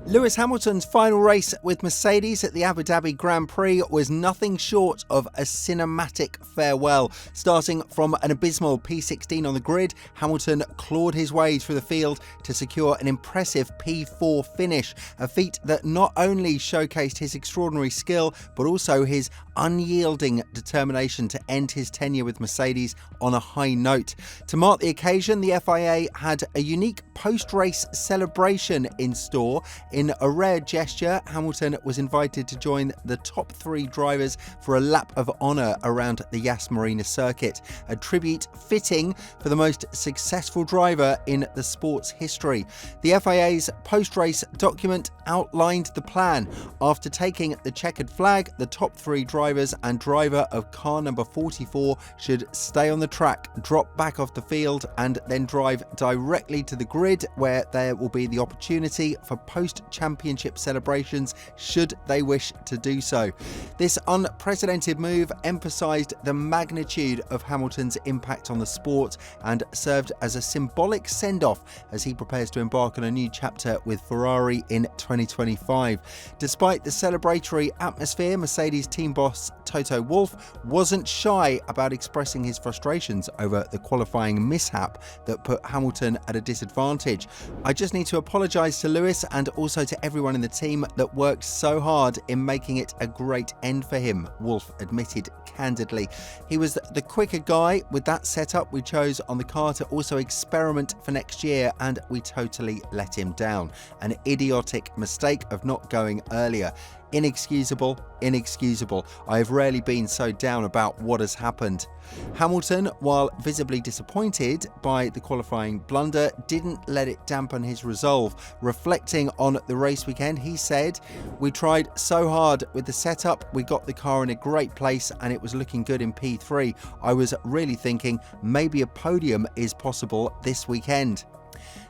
Lewis Hamilton's final race with Mercedes at the Abu Dhabi Grand Prix was nothing short of a cinematic farewell. Starting from an abysmal P16 on the grid, Hamilton clawed his way through the field to secure an impressive P4 finish, a feat that not only showcased his extraordinary skill, but also his unyielding determination to end his tenure with Mercedes on a high note. To mark the occasion, the FIA had a unique post-race celebration in store. In a rare gesture, Hamilton was invited to join the top three drivers for a lap of honour around the Yas Marina circuit, a tribute fitting for the most successful driver in the sport's history. The FIA's post-race document outlined the plan. After taking the checkered flag, the top three drivers and driver of car number 44 should stay on the track, drop back off the field, and then drive directly to the grid, where there will be the opportunity for post-championship celebrations should they wish to do so. This unprecedented move emphasised the magnitude of Hamilton's impact on the sport and served as a symbolic send-off as he prepares to embark on a new chapter with Ferrari in 2025. Despite the celebratory atmosphere, Mercedes team boss Toto Wolff wasn't shy about expressing his frustrations over the qualifying mishap that put Hamilton at a disadvantage. "I just need to apologise to Lewis and also to everyone in the team that worked so hard in making it a great end for him," Wolff admitted candidly. "He was the quicker guy with that setup we chose on the car to also experiment for next year, and we totally let him down. An idiotic mistake of not going earlier. Inexcusable, inexcusable. I have rarely been so down about what has happened." Hamilton, while visibly disappointed by the qualifying blunder, didn't let it dampen his resolve. Reflecting on the race weekend, he said, "We tried so hard with the setup, we got the car in a great place and it was looking good in P3. I was really thinking maybe a podium is possible this weekend.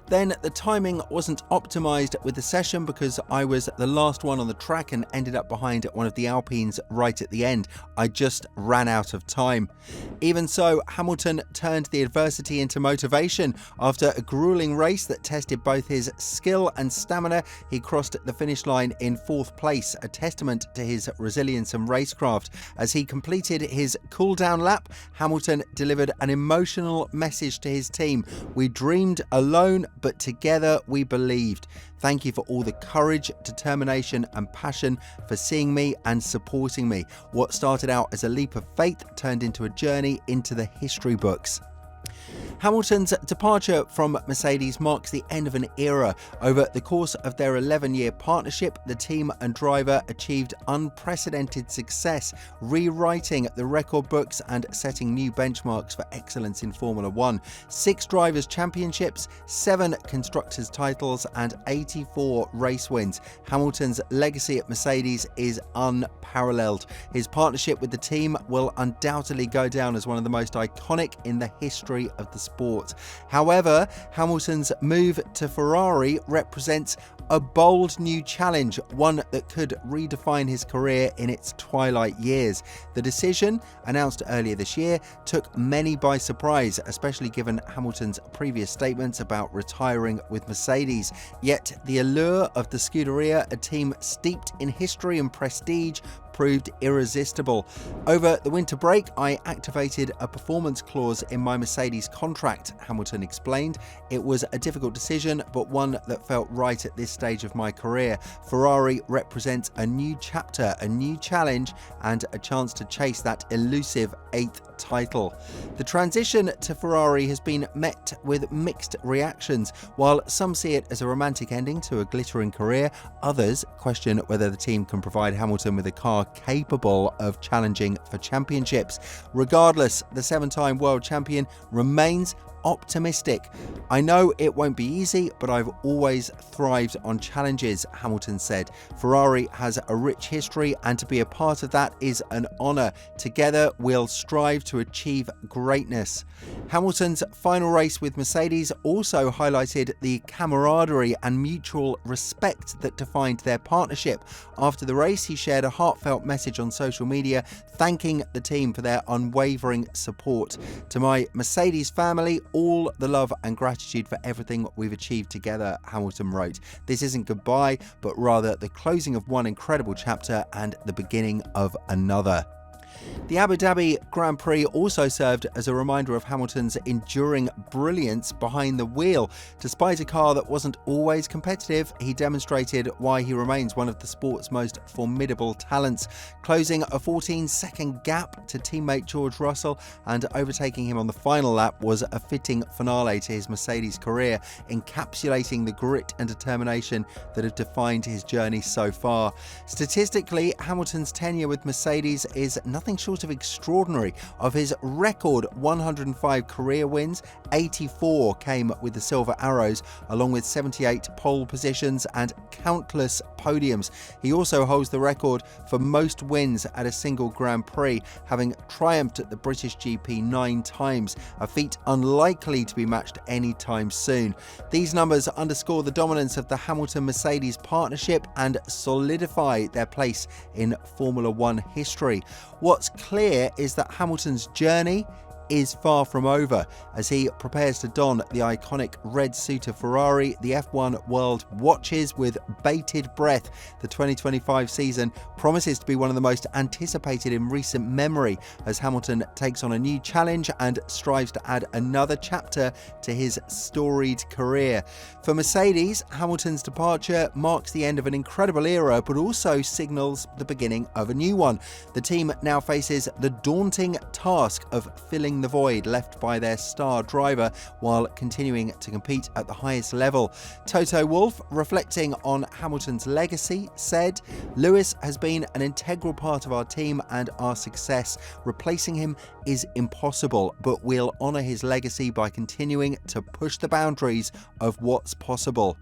Then the timing wasn't optimised with the session because I was the last one on the track and ended up behind one of the Alpines right at the end. I just ran out of time." Even so, Hamilton turned the adversity into motivation. After a grueling race that tested both his skill and stamina, he crossed the finish line in fourth place, a testament to his resilience and racecraft. As he completed his cool-down lap, Hamilton delivered an emotional message to his team. "We dreamed alone, but together we believed. Thank you for all the courage, determination and passion for seeing me and supporting me. What started out as a leap of faith turned into a journey into the history books." Hamilton's departure from Mercedes marks the end of an era. Over the course of their 11-year partnership, the team and driver achieved unprecedented success, rewriting the record books and setting new benchmarks for excellence in Formula One. 6 drivers' championships, 7 constructors' titles, and 84 race wins. Hamilton's legacy at Mercedes is unparalleled. His partnership with the team will undoubtedly go down as one of the most iconic in the history of the sport. However, Hamilton's move to Ferrari represents a bold new challenge, one that could redefine his career in its twilight years. The decision, announced earlier this year, took many by surprise, especially given Hamilton's previous statements about retiring with Mercedes. Yet the allure of the Scuderia, a team steeped in history and prestige, proved irresistible. "Over the winter break, I activated a performance clause in my Mercedes contract," Hamilton explained. "It was a difficult decision, but one that felt right at this stage of my career. Ferrari represents a new chapter, a new challenge, and a chance to chase that elusive 8th title." The transition to Ferrari has been met with mixed reactions. While some see it as a romantic ending to a glittering career, others question whether the team can provide Hamilton with a car capable of challenging for championships. Regardless, the 7-time world champion remains optimistic. "I know it won't be easy, but I've always thrived on challenges," Hamilton said. "Ferrari has a rich history, and to be a part of that is an honour. Together, we'll strive to achieve greatness." Hamilton's final race with Mercedes also highlighted the camaraderie and mutual respect that defined their partnership. After the race, he shared a heartfelt message on social media, thanking the team for their unwavering support. "To my Mercedes family, all the love and gratitude for everything we've achieved together," Hamilton wrote. "This isn't goodbye, but rather the closing of one incredible chapter and the beginning of another." The Abu Dhabi Grand Prix also served as a reminder of Hamilton's enduring brilliance behind the wheel. Despite a car that wasn't always competitive, he demonstrated why he remains one of the sport's most formidable talents, closing a 14-second gap to teammate George Russell and overtaking him on the final lap was a fitting finale to his Mercedes career, encapsulating the grit and determination that have defined his journey so far. Statistically, Hamilton's tenure with Mercedes is nothing short of extraordinary. Of his record 105 career wins, 84 came with the Silver Arrows, along with 78 pole positions and countless podiums. He also holds the record for most wins at a single Grand Prix, having triumphed at the British GP 9 times, a feat unlikely to be matched anytime soon. These numbers underscore the dominance of the Hamilton-Mercedes partnership and solidify their place in Formula One history. What's clear is that Hamilton's journey is far from over. As he prepares to don the iconic red suit of Ferrari, the F1 world watches with bated breath. The 2025 season promises to be one of the most anticipated in recent memory as Hamilton takes on a new challenge and strives to add another chapter to his storied career. For Mercedes, Hamilton's departure marks the end of an incredible era, but also signals the beginning of a new one. The team now faces the daunting task of filling the void left by their star driver while continuing to compete at the highest level. Toto Wolff, reflecting on Hamilton's legacy, said, "Lewis has been an integral part of our team and our success. Replacing him is impossible, but we'll honour his legacy by continuing to push the boundaries of what's possible."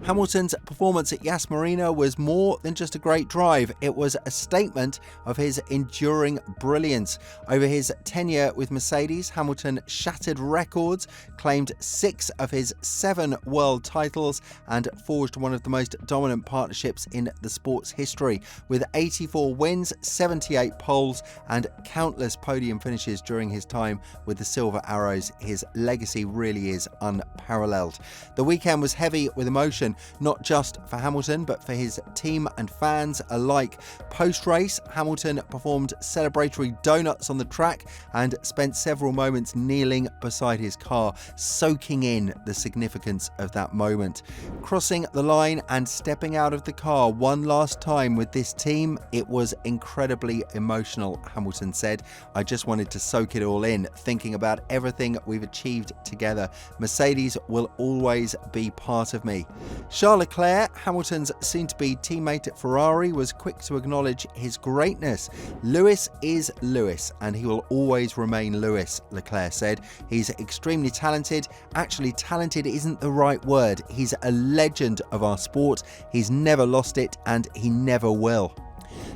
Hamilton's performance at Yas Marina was more than just a great drive. It was a statement of his enduring brilliance. Over his tenure with Mercedes, Hamilton shattered records, claimed 6 of his 7 world titles, and forged one of the most dominant partnerships in the sport's history. With 84 wins, 78 poles, and countless podium finishes during his time with the Silver Arrows, his legacy really is unparalleled. The weekend was heavy with emotion, not just for Hamilton, but for his team and fans alike. Post-race, Hamilton performed celebratory donuts on the track and spent several moments kneeling beside his car, soaking in the significance of that moment. Crossing the line and stepping out of the car one last time with this team, it was incredibly emotional, Hamilton said. "I just wanted to soak it all in, thinking about everything we've achieved together. Mercedes will always be part of me." Charles Leclerc, Hamilton's soon-to-be teammate at Ferrari, was quick to acknowledge his greatness. "Lewis is Lewis, and he will always remain Lewis," Leclerc said. "He's extremely talented. Actually, talented isn't the right word. He's a legend of our sport. He's never lost it, and he never will."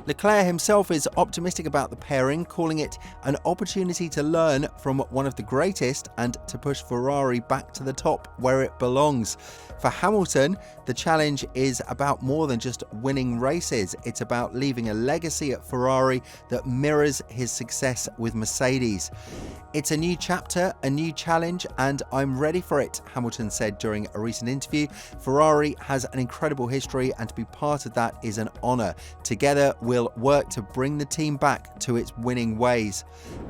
Leclerc himself is optimistic about the pairing, calling it an opportunity to learn from one of the greatest and to push Ferrari back to the top where it belongs. For Hamilton, the challenge is about more than just winning races. It's about leaving a legacy at Ferrari that mirrors his success with Mercedes. "It's a new chapter, a new challenge, and I'm ready for it," Hamilton said during a recent interview. "Ferrari has an incredible history, and to be part of that is an honour. Together, we'll work to bring the team back to its winning ways."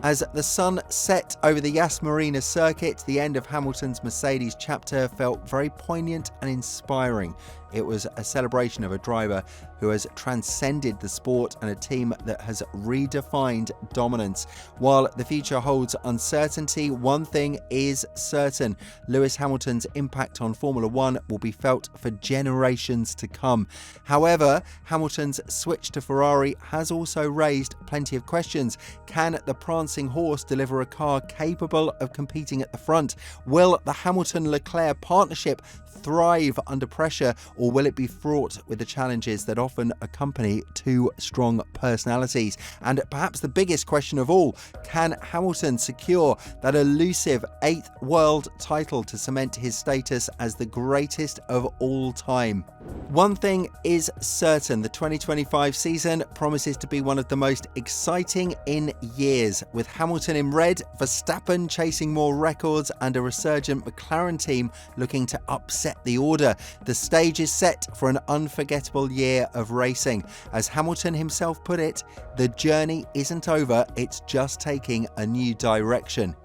As the sun set over the Yas Marina circuit, the end of Hamilton's Mercedes chapter felt very poignant and inspiring. It was a celebration of a driver who has transcended the sport and a team that has redefined dominance. While the future holds uncertainty, one thing is certain: Lewis Hamilton's impact on Formula One will be felt for generations to come. However, Hamilton's switch to Ferrari has also raised plenty of questions. Can the prancing horse deliver a car capable of competing at the front? Will the Hamilton-Leclerc partnership thrive under pressure, or will it be fraught with the challenges that often accompany two strong personalities? And perhaps the biggest question of all, can Hamilton secure that elusive 8th world title to cement his status as the greatest of all time? One thing is certain, the 2025 season promises to be one of the most exciting in years, with Hamilton in red, Verstappen chasing more records, and a resurgent McLaren team looking to upset the order. The stage is set for an unforgettable year of racing. As Hamilton himself put it, the journey isn't over, it's just taking a new direction.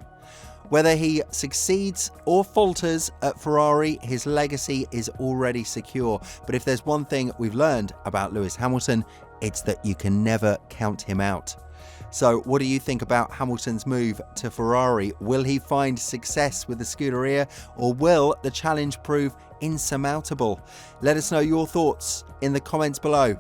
Whether he succeeds or falters at Ferrari, his legacy is already secure. But if there's one thing we've learned about Lewis Hamilton, it's that you can never count him out. So what do you think about Hamilton's move to Ferrari? Will he find success with the Scuderia, or will the challenge prove insurmountable? Let us know your thoughts in the comments below.